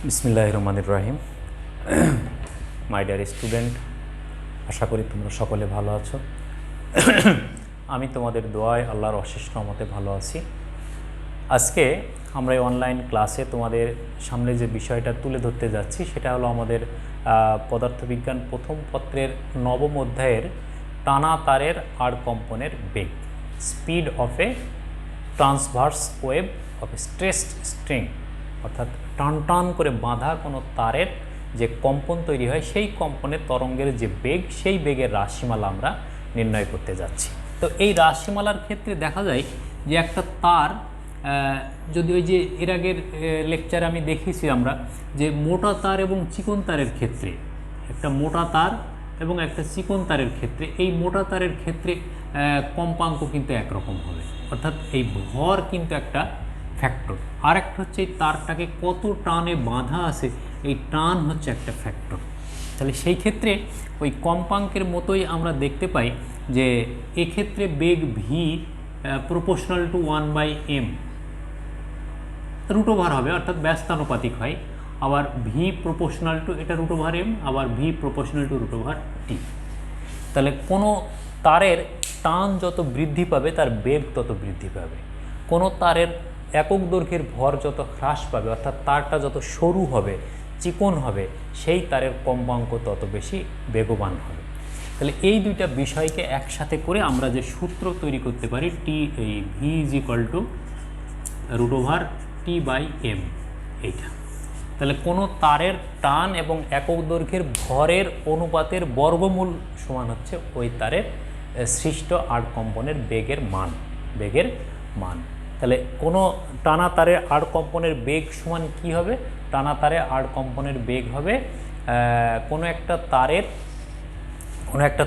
বিসমিল্লাহির রহমানির রহিম। My dear student, আশা করি তোমরা সকলে ভালো আছো। আমি তোমাদের দোয়ায় আল্লাহর অশেষ রহমতে ভালো আছি। আজকে আমরা এই অনলাইন ক্লাসে তোমাদের সামনে যে বিষয়টা তুলে ধরতে যাচ্ছি সেটা হলো আমাদের পদার্থবিজ্ঞান প্রথম পত্রের নবম অধ্যায়ের টানা তারের আর কম্পনের বেগ, speed of a transverse wave of a stressed string, অর্থাৎ টান টান করে বাঁধা কোনো তারের যে কম্পন তৈরি হয় সেই কম্পনের তরঙ্গের যে বেগ, সেই বেগের রাশিমালা আমরা নির্ণয় করতে যাচ্ছি। তো এই রাশিমালার ক্ষেত্রে দেখা যায় যে একটা তার যদি ওই যে এর আগের লেকচারে আমি দেখেছি আমরা যে মোটা তার এবং চিকন তারের ক্ষেত্রে, একটা মোটা তার এবং একটা চিকন তারের ক্ষেত্রে, এই মোটা তারের ক্ষেত্রে কম্পাঙ্ক কিন্তু একরকম হবে, অর্থাৎ এই ভর কিন্তু একটা ফ্যাক্টর। আর একটা হচ্ছে এই তারটাকে কত টানে বাঁধা আছে, এই টান হচ্ছে একটা ফ্যাক্টর। তাহলে সেই ক্ষেত্রে ওই কম্পাঙ্কের মতোই আমরা দেখতে পাই যে এক্ষেত্রে বেগ V proportional to 1/m root over হবে, অর্থাৎ ব্যস্তানুপাতিক হয়। আবার ভি প্রপোর্শনাল টু এটা রুট ওভার এম, আবার V proportional to root over T. তাহলে কোনো তারের টান যত বৃদ্ধি পাবে তার বেগ তত বৃদ্ধি পাবে। কোনো তারের একক দৈর্ঘ্যের ভর যত হ্রাস পাবে, অর্থাৎ তারটা যত সরু হবে, চিকন হবে, সেই তারের কম্পাঙ্ক তত বেশি বেগবান হবে। তাহলে এই দুইটা বিষয়কে একসাথে করে আমরা যে সূত্র তৈরি করতে পারি, টি এই V is equal to root over T by M, এইটা। তাহলে কোনো তারের টান এবং একক দৈর্ঘ্যের ভরের অনুপাতের বর্গমূল সমান হচ্ছে ওই তারের সৃষ্ট আড় কম্পনের বেগের মান। তাহলে কোনো টানা তারের আড় কম্পনের বেগ সমান কি হবে? টানা তারে আড় কম্পনের বেগ হবে কোনো একটা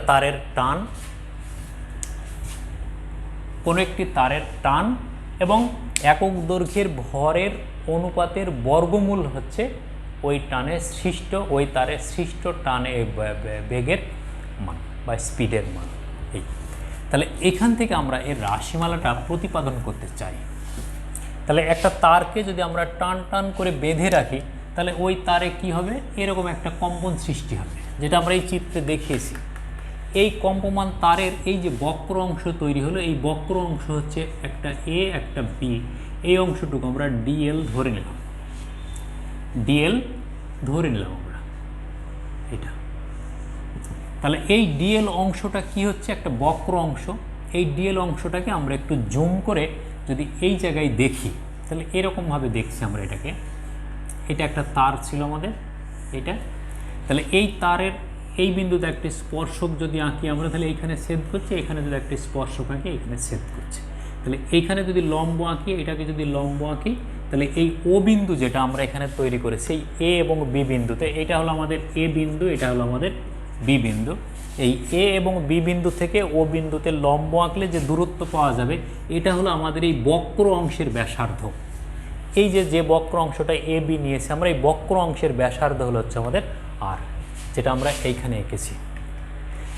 তারের টান, কোনো একটি তারের টান এবং একক দৈর্ঘ্যের ভরের অনুপাতের বর্গমূল হচ্ছে ওই টানের সৃষ্ট, ওই তারের সৃষ্ট টানে বেগের মান বা স্পিডের মান। এই তাহলে এখান থেকে আমরা এর রাশিমালাটা প্রতিপাদন করতে চাই। তাহলে একটা তারকে যদি আমরা টান টান করে বেঁধে রাখি, তাহলে ওই তারে কি হবে? এরকম একটা কম্পন সৃষ্টি হবে, যেটা আমরা এই চিত্রে দেখিয়েছি। এই কম্পমান তারের এই যে বক্র অংশ তৈরি হলো, এই বক্র অংশ হচ্ছে একটা এ একটা বি, এই অংশটুকু আমরা ডিএল ধরে নিলাম, আমরা এটা। তাহলে এই ডিএল অংশটা কি হচ্ছে? একটা বক্র অংশ। এই ডিএল অংশটাকে আমরা একটু জুম করে যদি এই জায়গায় দেখি, তাহলে এরকমভাবে দেখছি আমরা এটাকে। এটা একটা তার ছিল আমাদের, এটা। তাহলে এই তারের এই বিন্দুতে একটি স্পর্শক যদি আঁকি আমরা, তাহলে এইখানে ছেদ করছে, এখানে যদি একটি স্পর্শক আঁকি এখানে ছেদ করছে। তাহলে এইখানে যদি লম্ব আঁকি, এটাকে যদি লম্ব আঁকি, তাহলে এই ও বিন্দু যেটা আমরা এখানে তৈরি করেছি এই এ এবং বি বিন্দুতে, এটা হলো আমাদের এ বিন্দু, এটা হলো আমাদের বি বিন্দু। এই এ এবং বি বিন্দু থেকে ও বিন্দুতে লম্ব আঁকলে যে দূরত্ব পাওয়া যাবে, এটা হলো আমাদের এই বক্র অংশের ব্যাসার্ধ। এই যে বক্র অংশটা এ বি নিয়েছি আমরা, এই বক্র অংশের ব্যাসার্ধ হলো হচ্ছে আমাদের আর, যেটা আমরা এইখানে এঁকেছি।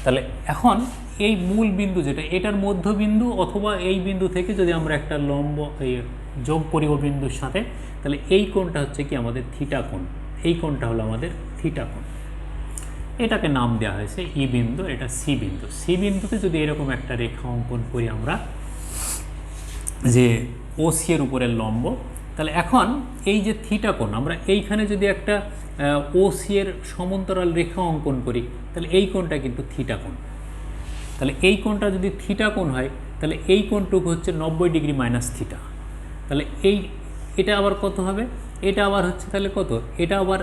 তাহলে এখন এই মূল বিন্দু যেটা, এটার মধ্যবিন্দু অথবা এই বিন্দু থেকে যদি আমরা একটা লম্ব এই যোগ করি ও বিন্দুর সাথে, তাহলে এই কোণটা হচ্ছে কি আমাদের থিটা কোণ, এই কোণটা হলো আমাদের থিটা কোণ। এটাকে নাম দেওয়া হয়েছে ই বিন্দু, এটা সি বিন্দু। সি বিন্দুতে যদি এরকম একটা রেখা অঙ্কন করি আমরা, যে ও সি এর উপরের লম্ব, তাহলে এখন এই যে থিটা কোণ, আমরা এইখানে যদি একটা ও সি এর সমান্তরাল রেখা অঙ্কন করি, তাহলে এই কোণটা কিন্তু থিটা কোণ। তাহলে এই কোণটা যদি থিটা কোণ হয়, তাহলে এই কোণটুকু হচ্ছে 90 ডিগ্রি মাইনাস থিটা। তাহলে এটা আবার কত হবে? এটা আবার হচ্ছে তাহলে কত? এটা আবার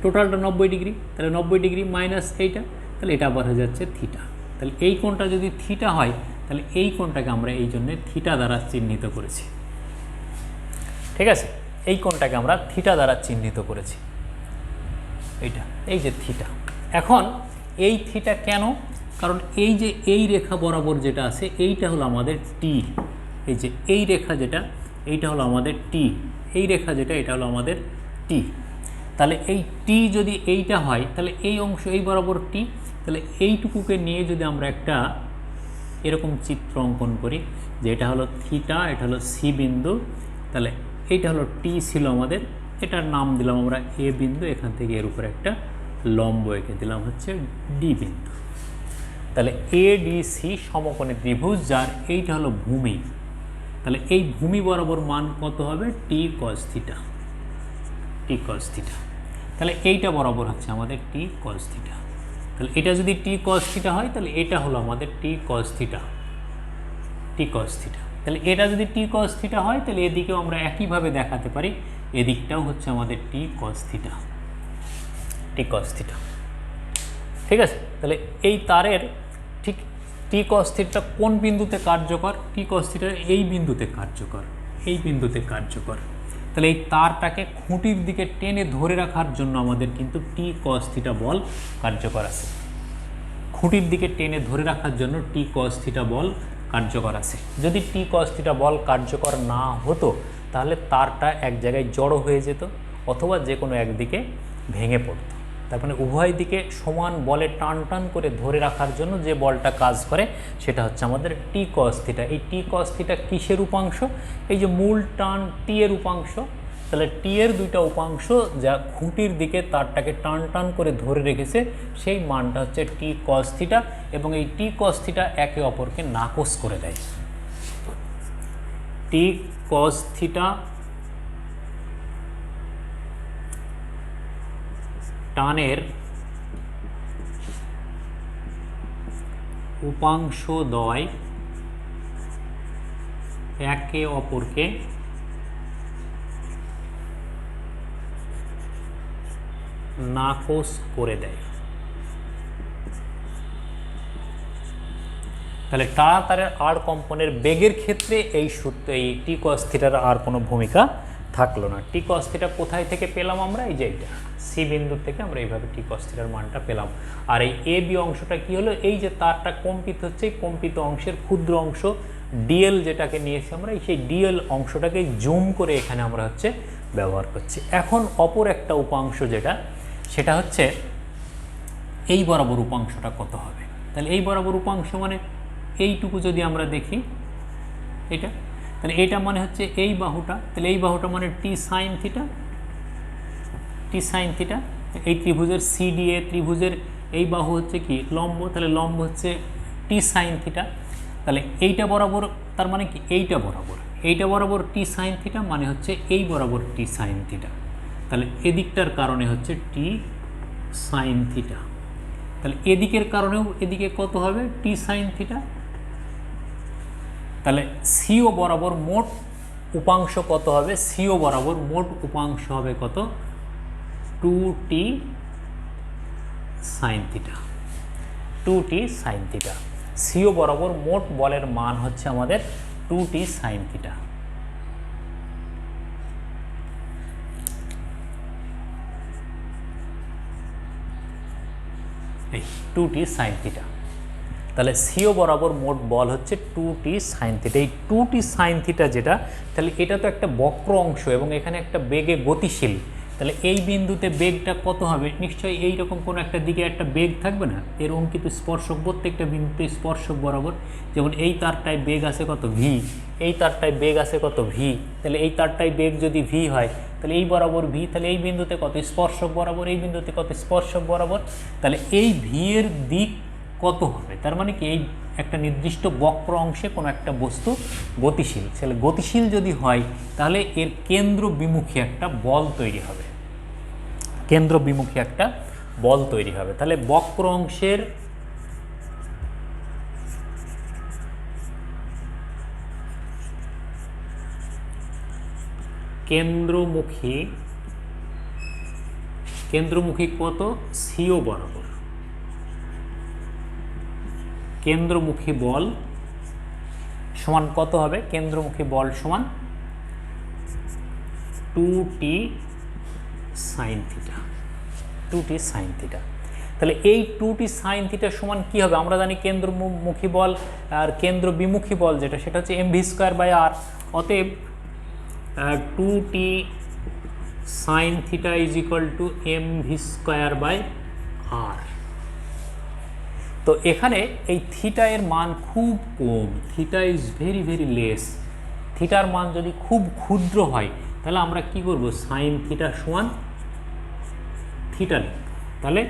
টোটালটা 90 ডিগ্রি, তাহলে 90 ডিগ্রি মাইনাস এইটা, তাহলে এটা আবার হয়ে যাচ্ছে থিটা। তাহলে এই কোণটা যদি থিটা হয়, তাহলে এই কোণটাকে আমরা এই জন্য থিটা দ্বারা চিহ্নিত করেছি। ঠিক আছে, এই কোণটাকে আমরা থিটা দ্বারা চিহ্নিত করেছি, এইটা, এই যে থিটা। এখন এই থিটা কেন? কারণ এই যে এই রেখা বরাবর যেটা আছে, এইটা হলো আমাদের টি। এই যে এই রেখা যেটা, এইটা হলো আমাদের টি। এই রেখা যেটা, এটা হলো আমাদের টি। তাহলে এই টি যদি এইটা হয়, তাহলে এই অংশ এই বরাবর টি, তাহলে এইটুকুকে নিয়ে যদি আমরা একটা এরকম চিত্র অঙ্কন করি, যে এটা হলো থিটা, এটা হলো সি বিন্দু, তাহলে এইটা হলো টি ছিল আমাদের, এটার নাম দিলাম আমরা এ বিন্দু, এখান থেকে এর উপরে একটা লম্ব এঁকে দিলাম হচ্ছে ডি বিন্দু। তাহলে এডিসি সমকোণী ত্রিভুজ, যার এইটা হলো ভূমি। তাহলে এই ভূমি বরাবর মান কত হবে? টি কস থিটা, টি কস থিটা। তাহলে এইটা বরাবর হচ্ছে আমাদের টি কস থিটা। তাহলে এটা যদি টি কস থিটা হয়, তাহলে এটা হলো আমাদের টি কস থিটা, টি কস থিটা। তাহলে এটা যদি টি কস থিটা হয়, তাহলে এদিকেও আমরা একইভাবে দেখাতে পারি, এদিকটাও হচ্ছে আমাদের টি কস থিটা, টি কস থিটা। ঠিক আছে? তাহলে এই তারের ঠিক টি কস থিটা কোন বিন্দুতে কার্যকর? টি কস থিটা এই বিন্দুতে কার্যকর, এই বিন্দুতে কার্যকর। তাহলে এই তারটাকে খুঁটির দিকে টেনে ধরে রাখার জন্য আমাদের কিন্তু টি কস থিটা বল কার্যকর আছে। খুঁটির দিকে টেনে ধরে রাখার জন্য টি কস থিটা বল কার্যকর আছে। যদি টি কস থিটা বল কার্যকর না হতো, তাহলে তারটা এক জায়গায় জড়ো হয়ে যেত অথবা যে কোনো একদিকে ভেঙে পড়তো। তার মানে উভয় দিকে সমান বলে টান টান করে ধরে রাখার জন্য যে বলটা কাজ করে সেটা হচ্ছে আমাদের টি কস থিটা। এই টি কস থিটা কিসের উপাংশ? এই যে মূল টান টি এর উপাংশ। তাহলে টি এর দুইটা উপাংশ যা খুঁটির দিকে তারটাকে টান টান করে ধরে রেখেছে, সেই মানটা হচ্ছে টি কস থিটা, এবং এই টি কস থিটা একে অপরকে নাকচ করে দেয়। টি কস থিটা টানের উপাংশদ্বয় একে অপরকে নাকচ করে দেয়। তাহলে টানা তারের আর কম্পনের বেগের ক্ষেত্রে এই সূত্র, এই টি কস থিটার আর কোনো ভূমিকা থাকলো না। টি কস থিটা কোথায় থেকে পেলাম আমরা? এই যে এইটা সি বিন্দু থেকে আমরা এইভাবে টি কস থিটার মানটা পেলাম। আর এই এ বি অংশটা কি হলো? এই যে তারটা কম্পিত হচ্ছে, এই কম্পিত অংশের ক্ষুদ্র অংশ ডিএল যেটাকে নিয়েছি আমরা, সেই ডিএল অংশটাকে জুম করে এখানে আমরা হচ্ছে ব্যবহার করছি। এখন অপর একটা উপাংশ যেটা, সেটা হচ্ছে এই বরাবর উপাংশটা কত হবে? তাহলে এই বরাবর উপাংশ মানে এইটুকু যদি আমরা দেখি এটা, তাহলে এইটা মানে হচ্ছে এই বাহুটা। তাহলে এই বাহুটা মানে টি সাইন থিটা, টি সাইন থিটা। এই ত্রিভুজের সিডিএ ত্রিভুজের এই বাহু হচ্ছে কি? লম্ব। তাহলে লম্ব হচ্ছে টি সাইন থিটা। তাহলে এইটা বরাবর, তার মানে কি এইটা বরাবর, এইটা বরাবর টি সাইন থিটা মানে হচ্ছে এই বরাবর টি সাইন থিটা। তাহলে এদিকটার কারণে হচ্ছে টি সাইন থিটা। তাহলে এদিকের কারণেও এদিকে কত হবে? টি সাইন থিটা। তাহলে সিও বরাবর মোট উপাংশ কত হবে? সিও বরাবর মোট উপাংশ হবে কত? 2t sine theta, 2t sine theta. CO বরাবর মোট বলের মান হচ্ছে আমাদের 2t সাইন থিটা। এই 2t সাইন থিটা। তাহলে সিও বরাবর মোট বল হচ্ছে 2t সাইন থিটা। এই 2t সাইন থিটা যেটা, তাহলে এটা তো একটা বক্র অংশ এবং এখানে একটা বেগে গতিশীল। তাহলে এই বিন্দুতে বেগটা কত হবে? নিশ্চয়ই এইরকম কোনো একটা দিকে একটা বেগ থাকবে না? এর অঙ্কিত স্পর্শক প্রত্যেকটা বিন্দুতে স্পর্শক বরাবর, যেমন এই তারটায় বেগ আছে কত? ভি। এই তারটায় বেগ আছে কত? ভি। তাহলে এই তারটায় বেগ যদি ভি হয়, তাহলে এই বরাবর ভি। তাহলে এই বিন্দুতে কত? স্পর্শক বরাবর। এই বিন্দুতে কত? স্পর্শক বরাবর। তাহলে এই ভি এর দিক কত হবে? তার মানে কি এই একটা নির্দিষ্ট বক্র অংশে কোনো একটা বস্তু গতিশীল। তাহলে গতিশীল যদি হয়, তাহলে এর কেন্দ্র বিমুখী একটা বল তৈরি হবে, কেন্দ্র বিমুখী একটা বল তৈরি হবে। তাহলে বক্র অংশের কেন্দ্রমুখী কত? সিও বরাবর কেন্দ্রমুখী বল সমান কত হবে? কেন্দ্রমুখী বল সমান 2t sine theta, 2t sine theta. তাহলে এই 2t সাইন থিটা সমান কি হবে? আমরা জানি কেন্দ্রমুখী বল আর কেন্দ্র বিমুখী বল যেটা, সেটা হচ্ছে mv²/r। অতএব 2t sine theta is equal to mv²/r। তো এখানে এই থিটা এর মান খুব কম, theta is very very less. থিটার মান যদি খুব ক্ষুদ্র হয়, তাহলে আমরা কি করব, সাইন থিটা সমান থিটা লিখব। তাহলে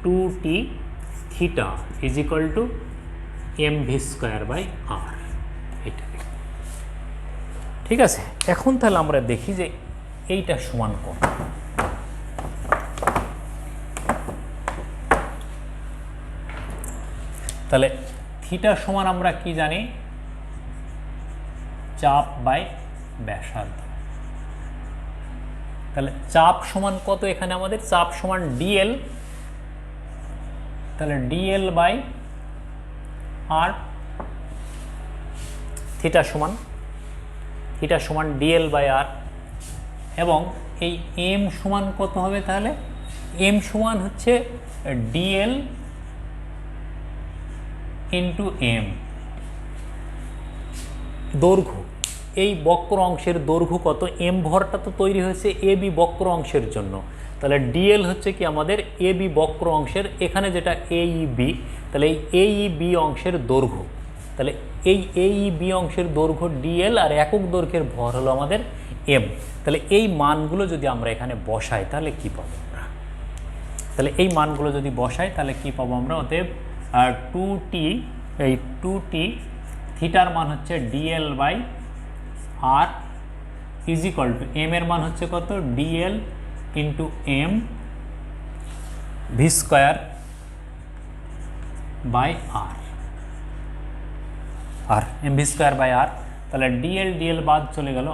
2t theta is equal to mv²/r, এইটা লিখব। ঠিক আছে, এখন তাহলে আমরা দেখি যে এইটা সমান কত। তাহলে থিটা সমান আমরা কি জানি, চাপ বাই ব্যাসার্ধ। তাহলে চাপ সমান কত, এখানে আমাদের চাপ সমান ডিএল, তাহলে ডিএল বাই আর, থিটা সমান ডিএল বাই আর, এবং এই এম সমান কত হবে, তাহলে এম সমান হচ্ছে ডিএল ইন্টু এম, দৈর্ঘ্য। এই বক্র অংশের দৈর্ঘ্য কত, এম ভরটা তো তৈরি হয়েছে এ বি বক্র অংশের জন্য, তাহলে ডিএল হচ্ছে কি আমাদের এ বি বক্র অংশের, এখানে যেটা এই বি, তাহলে এই বি অংশের দৈর্ঘ্য। তাহলে এই বি অংশের দৈর্ঘ্য ডিএল, আর একক দৈর্ঘ্যের ভর হলো আমাদের এম। তাহলে এই মানগুলো যদি আমরা এখানে বসাই তাহলে কি পাবো আমরা, তাহলে এই মানগুলো যদি বসাই তাহলে কি পাবো আমরা, অতএব 2t থিটার মান হচ্ছে DL by R is equal to, M এর মান হচ্ছে কত, ডিএল ইন্টু এম v² আর, mv²/r। তাহলে ডিএল বাদ চলে গেল,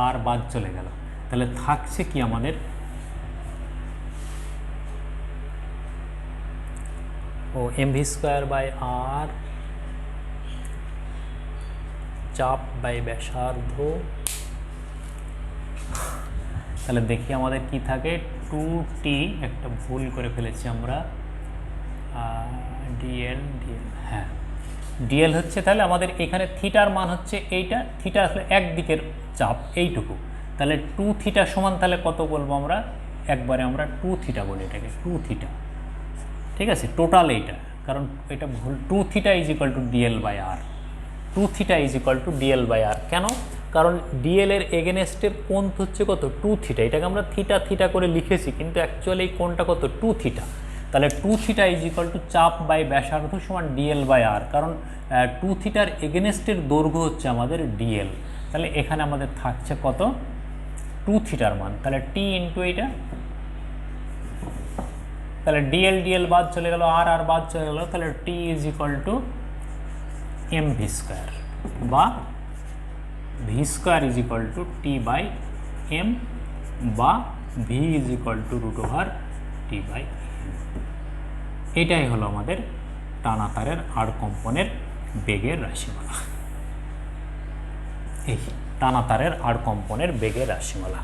আর বাদ চলে গেল, তাহলে থাকছে কি আমাদের, ও mv²/r চাপ বাই ব্যাসার্ধ। তাহলে দেখি আমাদের কি থাকে, 2t, একটা ভুল করে ফেলেছি আমরা, ডিএল, হ্যাঁ ডিএল হচ্ছে, তাহলে আমাদের এখানে থিটার মান হচ্ছে এইটা, থিটা আসলে একদিকের চাপ এইটুকু, তাহলে 2 থিটা সমান তাহলে কত বলবো আমরা, একবারে আমরা 2 থিটা বলি এটাকে, 2 থিটা। ঠিক আছে, টোটাল এইটা, কারণ এটা ভুল, 2 theta is equal to DL by R, 2 theta is equal to DL by R. কেন, কারণ ডিএল এর এগেনস্টের কোণ হচ্ছে কত, 2 থিটা, এটাকে আমরা থিটা করে লিখেছি, কিন্তু অ্যাকচুয়ালি এই কোণটা কত, 2 থিটা। তাহলে 2 থিটা ইজ ইকুয়াল টু চাপ বাই ব্যাসার্ধ সমান ডিএল বাই আর, কারণ 2 থিটার এগেনস্টের দৈর্ঘ্য হচ্ছে আমাদের ডিএল। তাহলে এখানে আমাদের থাকছে কত, 2 থিটার মান, তাহলে টি ইন্টু এইটা, তাহলে ডিএল বাদ চলে গেল, আর বাদ চলে গেল, তাহলে টি ইজ ইকুয়াল টু mv² বা v² is equal to T by M, বা V is equal to √t by M. এটাই হলো আমাদের টানা তারের আড় কম্পনের বেগের রাশিমালা। এই টানা তারের আড় কম্পনের বেগের রাশিমালা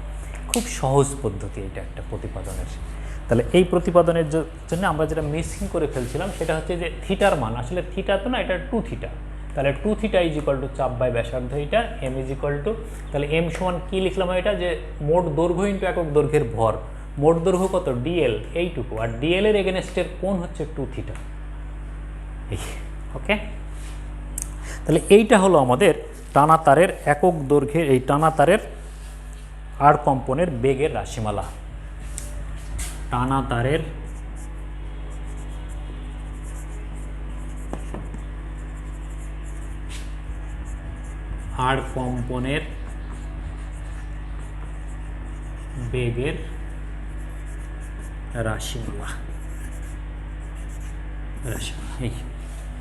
খুব সহজ পদ্ধতি, এটা একটা প্রতিপাদনের। তাহলে এই প্রতিপাদনের জন্য আমরা যেটা মিসিং করে ফেলছিলাম সেটা হচ্ছে যে থিটার মান, আসলে থিটা তো না, এটা 2 থিটা, তাহলে 2 থিটা ইজ ইকুয়াল টু চাপ বাই ব্যাসার্ধ, এটা এম ইজ ইকুয়াল টু, তাহলে এম সমান কী লিখলাম, এটা যে মোট দৈর্ঘ্য ইন্টু একক দৈর্ঘ্যের ভর, মোট দৈর্ঘ্য কত, ডিএল এইটুকু, আর ডিএল এর এগেনস্টের কোণ হচ্ছে 2 থিটা। ওকে, তাহলে এইটা হলো আমাদের টানা তারের একক দৈর্ঘ্যের, এই টানা তারের আড় কম্পনের বেগের রাশিমালা। টানা তারের আড় কম্পনের বেগের রাশিমালা, এই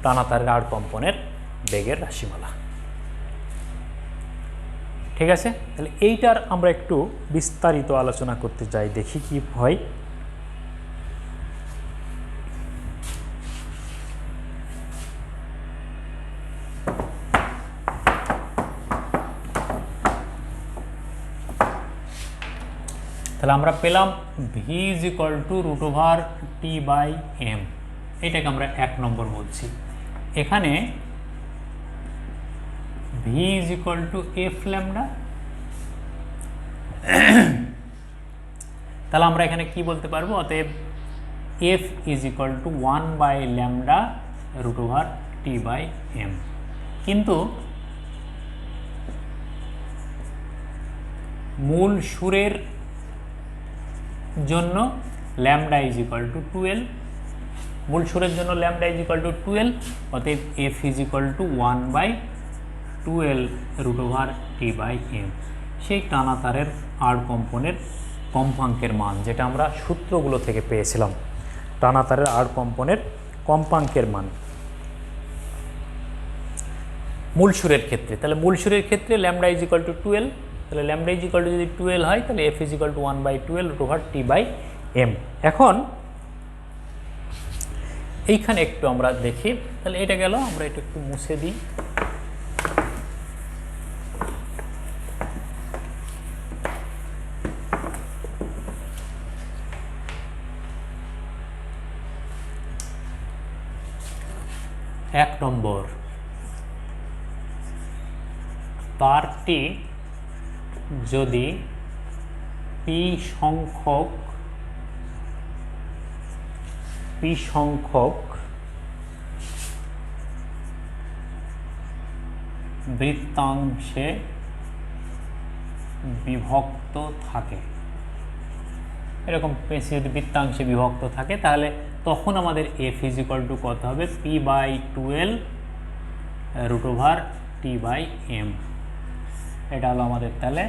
টানা তারের আড় কম্পনের বেগের রাশিমালা। ঠিক আছে, তাহলে এইটার আমরা একটু বিস্তারিত আলোচনা করতে চাই, দেখি কি হয়। তাহলে আমরা পেলাম V is equal to √t by M, এটাকে আমরা 1 নম্বর বলছি। এখানে V is equal to F lambda, তাহলে আমরা এখানে কি বলতে পারবো, অতএব F is equal to 1 by lambda √t by M. কিন্তু মূল সুরের জন্য ল্যামডা ইজ ইকুয়াল টু 12, মূল সুরের জন্য ল্যামডা ইজ ইকুয়াল টু 12, অতএব F is equal to 1/12 root over T by M. সেই টানা তারের আর কম্পনের কম্পাঙ্কের মান যেটা আমরা সূত্রগুলো থেকে পেয়েছিলাম, টানা তারের আর কম্পনের কম্পাঙ্কের মান মূল সুরের ক্ষেত্রে। তাহলে মূল সুরের ক্ষেত্রে ল্যামডা ইজ ইকুয়াল টু 12, তাহলে ল্যামডা ইজ ইকুয়াল টু যদি 12 হয় তাহলে F is equal to 1/12 root over T by M. এখন এইখানে একটু আমরা দেখি, তাহলে এটা গেল, আমরা এটা একটু মুছে দিই। এক নম্বর, তারটি যদি পি সংখ্যক বৃত্তাংশে বিভক্ত থাকে, এরকম পেশি যদি বৃত্তাংশে বিভক্ত থাকে তাহলে তখন আমাদের এফ ইজ ইকুয়াল টু কত হবে, p/12 root over T by M. এটা হলো আমাদের তাহলে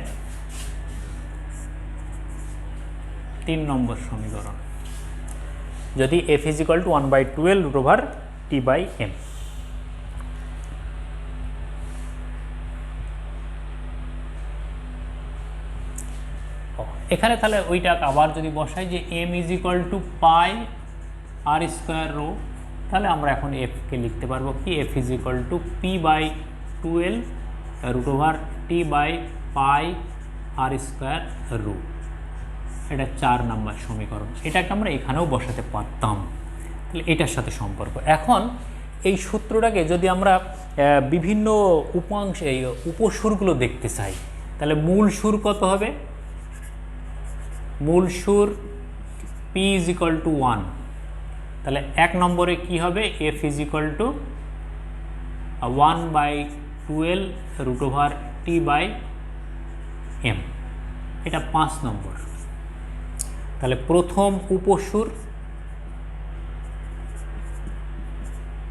3 নম্বর সমীকরণ, যদি F is equal to 1/12 root over T by M. এখানে তাহলে ওইটা আবার যদি বসাই যে M is equal to pi R square rho, তাহলে আমরা এখন এফকে লিখতে পারবো কি, F is equal to p/12 root over T by pi R square rho. এটা 4 নম্বর সমীকরণ, এটাকে আমরা এখানেও বসাতে পারতাম, তাহলে এটার সাথে সম্পর্ক। এখন এই সূত্রটাকে যদি আমরা বিভিন্ন উপাংশ এই উপসুরগুলো দেখতে চাই, তাহলে মূল সুর কত হবে, মূল সুর p ইজ ইকুয়াল টু 1, তাহলে 1 নম্বরে কি হবে, f is equal to 1/12 root over T by M. এটা 5 নম্বর। তাহলে প্রথম উপসুর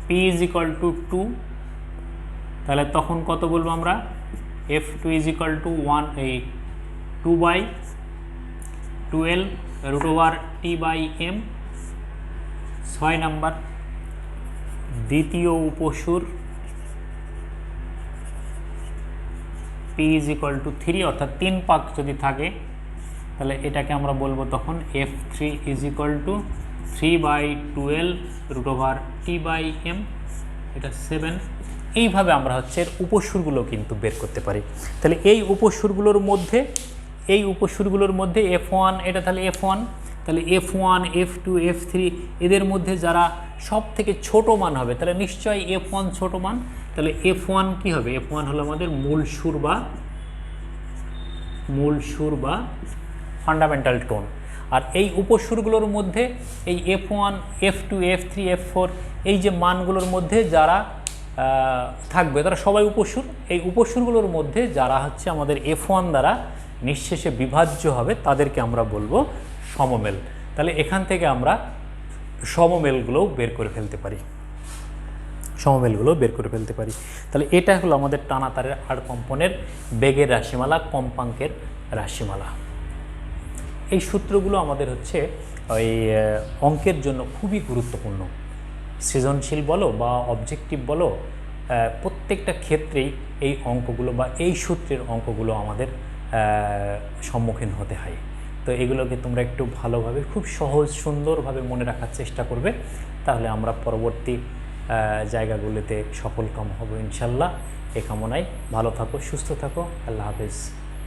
p ইজ ইকুয়াল টু 2, তাহলে তখন কত বলবো আমরা, f2 is equal to 2/12 root over T by M. 6 নম্বর, দ্বিতীয় উপসুর p ইজ ইকুয়াল টু 3, অর্থাৎ 3 পাক যদি থাকে তাহলে এটাকে আমরা বলবো তখন f3 is equal to 3/12 root over T by M. এটা 7। এইভাবে আমরা হচ্ছে উপসুরগুলো কিন্তু বের করতে পারি। তাহলে এই উপসুরগুলোর মধ্যে f1, এটা তাহলে f1, তাহলে f1, f2, f3 এদের মধ্যে যারা সব থেকে ছোট মান হবে তাহলে নিশ্চয়ই f1 ছোট মান, তাহলে f1 কি হবে, f1 হলো আমাদের মূল সুর বা ফান্ডামেন্টাল টোন। আর এই উপসুরগুলোর মধ্যে এই f1, f2, f3, f4 এই যে মানগুলোর মধ্যে যারা থাকবে তারা সবাই উপসুর। এই উপসুরগুলোর মধ্যে যারা হচ্ছে আমাদের f1 দ্বারা নিঃশেষে বিভাজ্য হবে তাদেরকে আমরা বলবো সমমেল। তাহলে এখান থেকে আমরা সমমেলগুলোও বের করে ফেলতে পারি, তাহলে এটা হলো আমাদের টানা তারের আর কম্পনের বেগের রাশিমালা, কম্পাঙ্কের রাশিমালা। এই সূত্রগুলো আমাদের হচ্ছে ওই অঙ্কের জন্য খুবই গুরুত্বপূর্ণ। সৃজনশীল বলো বা অবজেক্টিভ বলো, প্রত্যেকটা ক্ষেত্রেই এই অঙ্কগুলো বা এই সূত্রের অঙ্কগুলো আমাদের সম্মুখীন হতে হয়। তো এগুলোকে তোমরা একটু ভালোভাবে খুব সহজ সুন্দরভাবে মনে রাখার চেষ্টা করবে, তাহলে আমরা পরবর্তী জায়গাগুলিতে সফলকাম হব ইনশাল্লাহ। এ কামনায় ভালো থাকো, সুস্থ থাকো, আল্লাহ হাফেজ।